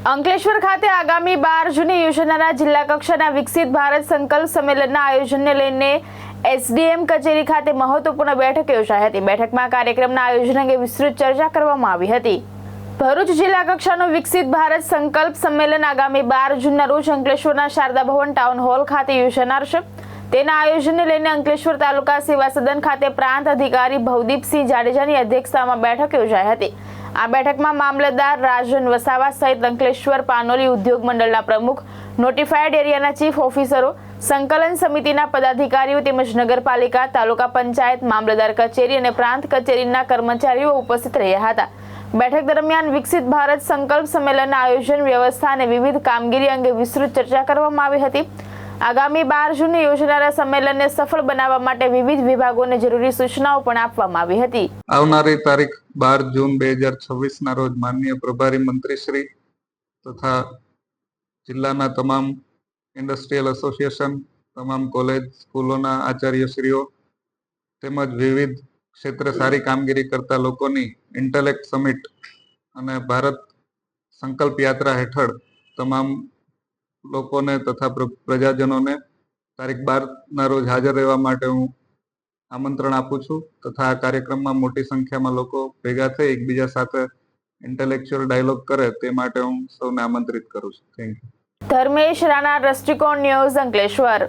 અંકલેશ્વર ખાતે આગામી 12 જૂને યોજાનારા જિલ્લા કક્ષાના વિકસિત ભારત સંકલ્પ સંમેલનના આયોજનને લઈને એસડીએમ કચેરી ખાતે મહત્વપૂર્ણ બેઠક યોજાઈ હતી। બેઠકમાં કાર્યક્રમના આયોજન અંગે વિસ્તૃત ચર્ચા કરવામાં આવી હતી। ભરૂચ જિલ્લા કક્ષાનું વિકસિત ભારત સંકલ્પ સંમેલન આગામી 12 જૂનના રોજ અંકલેશ્વરના શારદા ભવન ટાઉન હોલ ખાતે યોજાનાર છે। તેના આયોજનને લઈને અંકલેશ્વર તાલુકા સેવા સદન ખાતે પ્રાંત અધિકારી ભવદીપસિંહ જાડેજાની અધ્યક્ષતામાં બેઠક યોજાઈ હતી। આ બેઠકમાં મામલતદાર રાજન વસાવા સહિત અંકલેશ્વર પાનોલી ઉદ્યોગ મંડળના પ્રમુખ, નોટિફાઈડ એરિયાના ચીફ ઓફિસરો, સંકલન સમિતિના પદાધિકારીઓ તેમજ નગરપાલિકા, તાલુકા પંચાયત, મામલતદાર કચેરી અને પ્રાંત કચેરીના કર્મચારીઓ ઉપસ્થિત રહ્યા હતા। બેઠક દરમિયાન વિકસિત ભારત સંકલ્પ સંમેલનના આયોજન, વ્યવસ્થા અને વિવિધ કામગીરી અંગે વિસ્તૃત ચર્ચા કરવામાં આવી હતી। આગામી 12 જૂને યોજાનારા સંમેલનને સફળ બનાવવા માટે વિવિધ વિભાગોને જરૂરી સૂચનાઓ પણ આપવામાં આવી હતી। આવનારી તારીખ 12 જૂન 2026 ના રોજ માનનીય પ્રભારી મંત્રી શ્રી તથા જિલ્લાના તમામ ઇન્ડસ્ટ્રીયલ એસોસિએશન, તમામ કોલેજ સ્કૂલોના આચાર્યશ્રીઓ તેમજ વિવિધ ક્ષેત્રે સારી કામગીરી કરતા લોકોની ઇન્ટેલેક્ટ સમિટ અને ભારત સંકલ્પ યાત્રા હેઠળ તમામ લોકોને તથા પ્રજાજનોને તારીખ 12 ના રોજ હાજર રહેવા માટે હું આમંત્રણ આપું છું તથા આ કાર્યક્રમમાં મોટી સંખ્યામાં લોકો ભેગા થઈ એકબીજા સાથે ઇન્ટેલેક્ચ્યુઅલ ડાયલોગ કરે તે માટે હું સૌને આમંત્રિત કરું છું। Thank you. ધર્મેશ રાણા, દ્રષ્ટિકોણ ન્યૂઝ, અંકલેશ્વર।